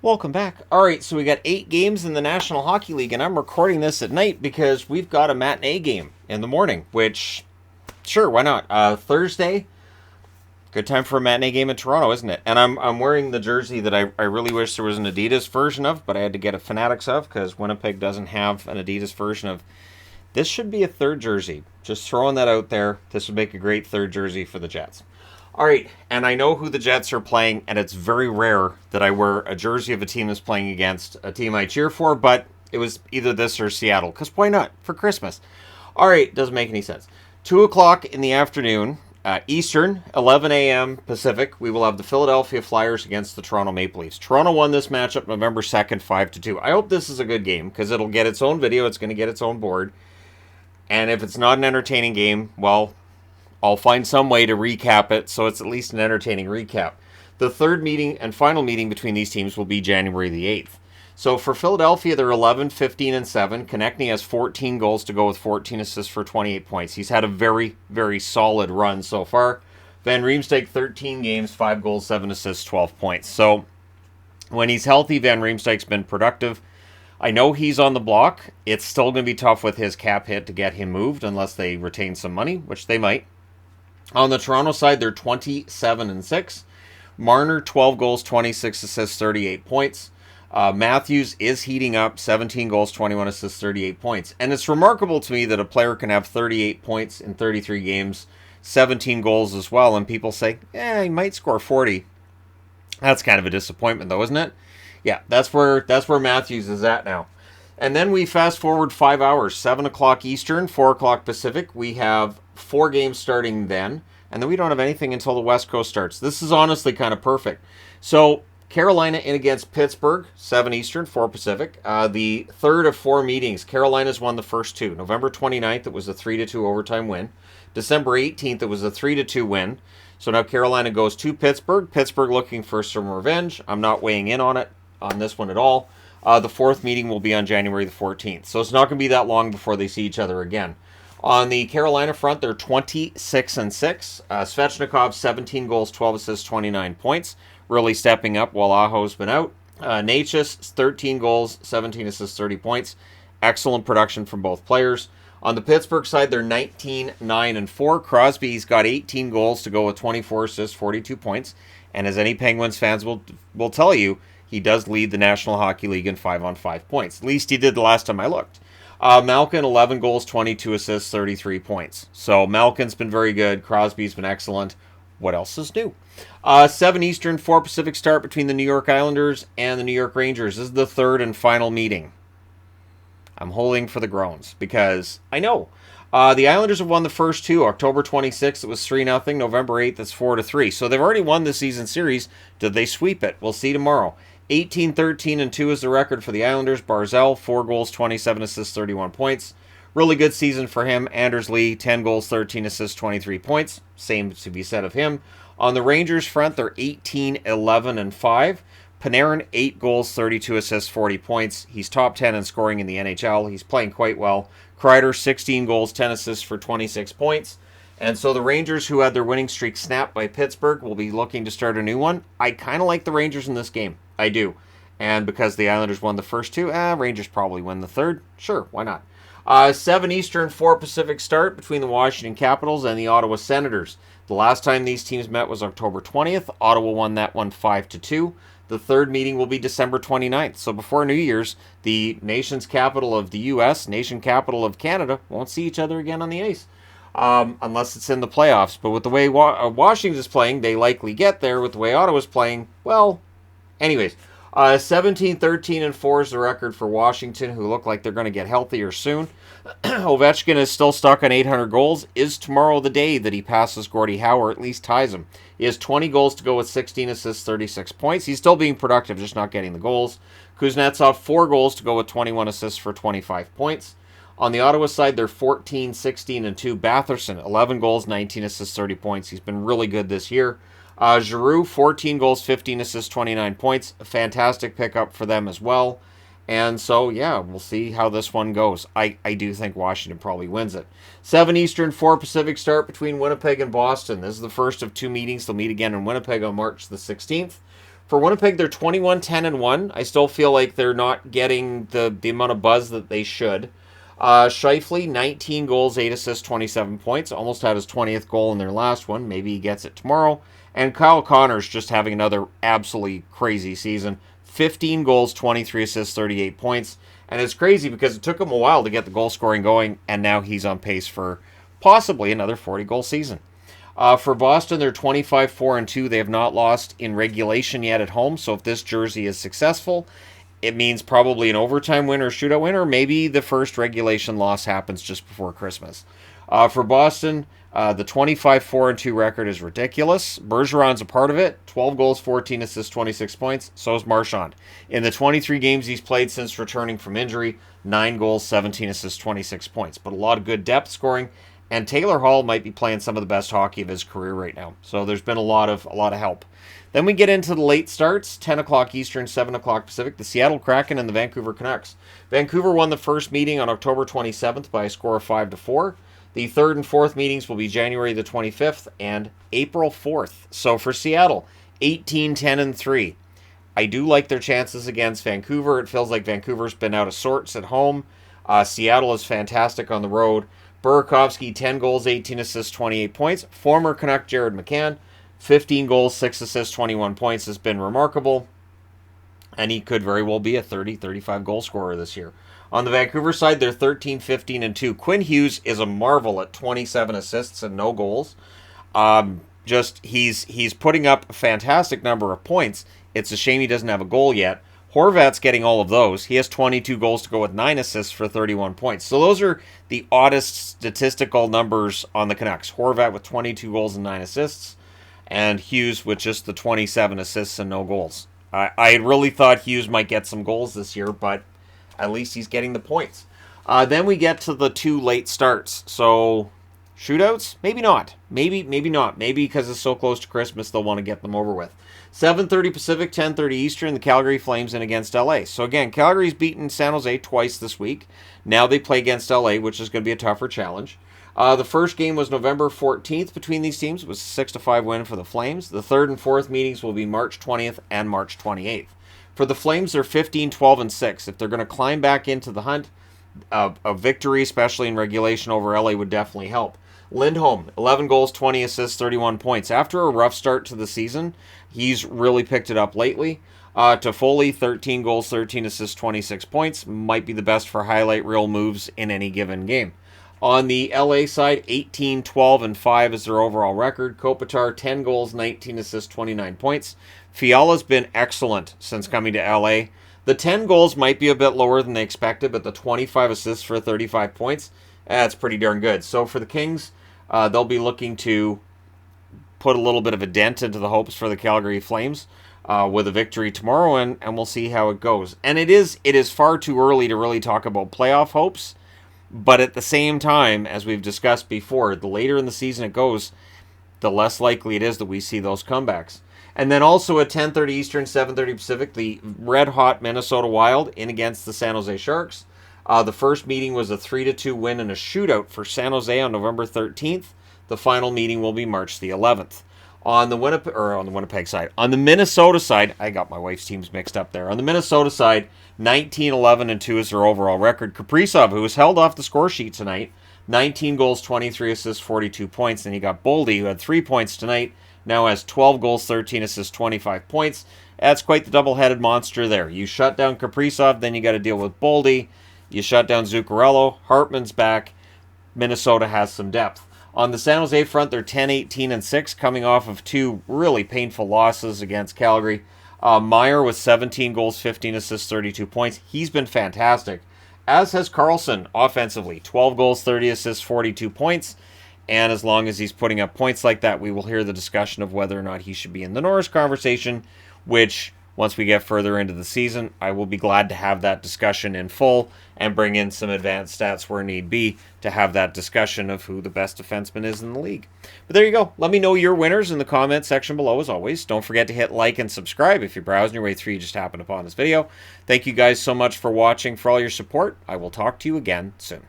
Welcome back. All right, so we got 8 games in the National Hockey League, and I'm recording this at night because we've got a matinee game in the morning, which, sure, why not? Thursday, good time for a matinee game in Toronto, isn't it? And I'm wearing the jersey that I really wish there was an Adidas version of, but I had to get a Fanatics of because Winnipeg doesn't have an Adidas version of. This should be a third jersey. Just throwing that out there. This would make a great third jersey for the Jets. All right, and I know who the Jets are playing, and it's very rare that I wear a jersey of a team that's playing against a team I cheer for, but it was either this or Seattle, because why not? For Christmas. All right, doesn't make any sense. 2 o'clock in the afternoon, Eastern, 11 a.m. Pacific, we will have the Philadelphia Flyers against the Toronto Maple Leafs. Toronto won this matchup November 2nd, 5-2. I hope this is a good game, because it'll get its own video, it's going to get its own board, and if it's not an entertaining game, well, I'll find some way to recap it so it's at least an entertaining recap. The third meeting and final meeting between these teams will be January the 8th. So for Philadelphia, they're 11, 15, and 7. Konechny has 14 goals to go with 14 assists for 28 points. He's had a very, very solid run so far. Van Riemsdyk, 13 games, 5 goals, 7 assists, 12 points. So when he's healthy, Van Riemsdyk's been productive. I know he's on the block. It's still going to be tough with his cap hit to get him moved unless they retain some money, which they might. On the Toronto side, they're 27-6. Marner, 12 goals, 26 assists, 38 points. Matthews is heating up, 17 goals, 21 assists, 38 points. And it's remarkable to me that a player can have 38 points in 33 games, 17 goals as well, and people say, he might score 40. That's kind of a disappointment, though, isn't it? Yeah, that's where Matthews is at now. And then we fast forward 5 hours, 7 o'clock Eastern, 4 o'clock Pacific. We have 4 games starting then, and then we don't have anything until the West Coast starts. This is honestly kind of perfect. So Carolina in against Pittsburgh, 7 Eastern, 4 Pacific. The third of 4 meetings. Carolina's won the first 2. November 29th, it was a 3-2 overtime win. December 18th, it was a 3-2 win. So now Carolina goes to Pittsburgh. Pittsburgh looking for some revenge. I'm not weighing in on this one at all. The 4th meeting will be on January the 14th. So it's not going to be that long before they see each other again. On the Carolina front, they're 26-6. Svechnikov, 17 goals, 12 assists, 29 points. Really stepping up while Aho's been out. Necas, 13 goals, 17 assists, 30 points. Excellent production from both players. On the Pittsburgh side, they're 19-9-4. Crosby's got 18 goals to go with 24 assists, 42 points. And as any Penguins fans will tell you, he does lead the National Hockey League in 5-on-5 points. At least he did the last time I looked. Malkin, 11 goals, 22 assists, 33 points. So Malkin's been very good. Crosby's been excellent. What else is new? 7 Eastern, 4 Pacific start between the New York Islanders and the New York Rangers. This is the third and final meeting. I'm holding for the groans because I know. The Islanders have won the first 2. October 26th, it was 3-0. November 8th, it's 4-3. So they've already won the season series. Did they sweep it? We'll see tomorrow. 18-13-2 is the record for the Islanders. Barzal, 4 goals, 27 assists, 31 points. Really good season for him. Anders Lee, 10 goals, 13 assists, 23 points. Same to be said of him. On the Rangers front, they're 18-11-5. Panarin, 8 goals, 32 assists, 40 points. He's top 10 in scoring in the NHL. He's playing quite well. Kreider, 16 goals, 10 assists for 26 points. And so the Rangers, who had their winning streak snapped by Pittsburgh, will be looking to start a new one. I kind of like the Rangers in this game. I do. And because the Islanders won the first 2, Rangers probably win the third. Sure, why not? 7 Eastern, 4 Pacific start between the Washington Capitals and the Ottawa Senators. The last time these teams met was October 20th. Ottawa won that one 5-2. The third meeting will be December 29th. So before New Year's, the nation's capital of the U.S., nation capital of Canada, won't see each other again on the ice. Unless it's in the playoffs. But with the way Washington is playing, they likely get there. With the way Ottawa's playing, well, anyways. 17-13-4 is the record for Washington, who look like they're going to get healthier soon. Ovechkin is still stuck on 800 goals. Is tomorrow the day that he passes Gordie Howe, or at least ties him? He has 20 goals to go with 16 assists, 36 points. He's still being productive, just not getting the goals. Kuznetsov, 4 goals to go with 21 assists for 25 points. On the Ottawa side, they're 14-16-2. Batherson, 11 goals, 19 assists, 30 points. He's been really good this year. Giroux, 14 goals, 15 assists, 29 points. A fantastic pickup for them as well. And so, yeah, we'll see how this one goes. I do think Washington probably wins it. 7 Eastern, 4 Pacific start between Winnipeg and Boston. This is the first of 2 meetings. They'll meet again in Winnipeg on March the 16th. For Winnipeg, they're 21-10-1. I still feel like they're not getting the amount of buzz that they should. Scheifele, 19 goals, 8 assists, 27 points. Almost had his 20th goal in their last one. Maybe he gets it tomorrow. And Kyle Connor's just having another absolutely crazy season. 15 goals, 23 assists, 38 points. And it's crazy because it took him a while to get the goal scoring going, and now he's on pace for possibly another 40-goal season. For Boston, they're 25-4-2. They have not lost in regulation yet at home, so if this jersey is successful, it means probably an overtime win or shootout win, or maybe the first regulation loss happens just before Christmas. For Boston, the 25-4-2 record is ridiculous. Bergeron's a part of it. 12 goals, 14 assists, 26 points. So is Marchand. In the 23 games he's played since returning from injury, 9 goals, 17 assists, 26 points. But a lot of good depth scoring. And Taylor Hall might be playing some of the best hockey of his career right now. So there's been a lot of help. Then we get into the late starts, 10 o'clock Eastern, 7 o'clock Pacific, the Seattle Kraken and the Vancouver Canucks. Vancouver won the first meeting on October 27th by a score of 5-4. The third and fourth meetings will be January the 25th and April 4th. So for Seattle, 18-10-3. I do like their chances against Vancouver. It feels like Vancouver's been out of sorts at home. Seattle is fantastic on the road. Burakovsky, 10 goals, 18 assists, 28 points. Former Canuck Jared McCann, 15 goals, 6 assists, 21 points has been remarkable. And he could very well be a 30-35 goal scorer this year. On the Vancouver side, they're 13-15-2. Quinn Hughes is a marvel at 27 assists and no goals. He's putting up a fantastic number of points. It's a shame he doesn't have a goal yet. Horvat's getting all of those. He has 22 goals to go with 9 assists for 31 points. So those are the oddest statistical numbers on the Canucks. Horvat with 22 goals and 9 assists, and Hughes with just the 27 assists and no goals. I really thought Hughes might get some goals this year, but at least he's getting the points. Then we get to the 2 late starts. So shootouts? Maybe not. Maybe not. Maybe because it's so close to Christmas, they'll want to get them over with. 7:30 Pacific, 10:30 Eastern, the Calgary Flames in against LA. So again, Calgary's beaten San Jose twice this week. Now they play against LA, which is going to be a tougher challenge. The first game was November 14th between these teams. It was a 6-5 win for the Flames. The third and fourth meetings will be March 20th and March 28th. For the Flames, they're 15-12-6. If they're going to climb back into the hunt, a victory, especially in regulation over LA, would definitely help. Lindholm, 11 goals, 20 assists, 31 points. After a rough start to the season, he's really picked it up lately. Toffoli, 13 goals, 13 assists, 26 points. Might be the best for highlight reel moves in any given game. On the LA side, 18-12-5 is their overall record. Kopitar, 10 goals, 19 assists, 29 points. Fiala's been excellent since coming to LA. The 10 goals might be a bit lower than they expected, but the 25 assists for 35 points, that's pretty darn good. So for the Kings, they'll be looking to put a little bit of a dent into the hopes for the Calgary Flames with a victory tomorrow, and we'll see how it goes. And it is far too early to really talk about playoff hopes, but at the same time, as we've discussed before, the later in the season it goes, the less likely it is that we see those comebacks. And then also at 10:30 Eastern, 7:30 Pacific, the red-hot Minnesota Wild in against the San Jose Sharks. The first meeting was a 3-2 win and a shootout for San Jose on November 13th. The final meeting will be March the 11th. On the Winnipeg side. On the Minnesota side, I got my wife's teams mixed up there. On the Minnesota side, 19-11-2 is their overall record. Kaprizov, who was held off the score sheet tonight, 19 goals, 23 assists, 42 points. And he got Boldy, who had 3 points tonight, now has 12 goals, 13 assists, 25 points. That's quite the double-headed monster there. You shut down Kaprizov, then you got to deal with Boldy. You shut down Zuccarello. Hartman's back. Minnesota has some depth. On the San Jose front, they're 10-18-6, coming off of 2 really painful losses against Calgary. Meyer with 17 goals, 15 assists, 32 points. He's been fantastic, as has Karlsson offensively. 12 goals, 30 assists, 42 points. And as long as he's putting up points like that, we will hear the discussion of whether or not he should be in the Norris conversation, which, once we get further into the season, I will be glad to have that discussion in full and bring in some advanced stats where need be to have that discussion of who the best defenseman is in the league. But there you go. Let me know your winners in the comment section below, as always. Don't forget to hit like and subscribe if you're browsing your way through you just happened upon this video. Thank you guys so much for watching, for all your support. I will talk to you again soon.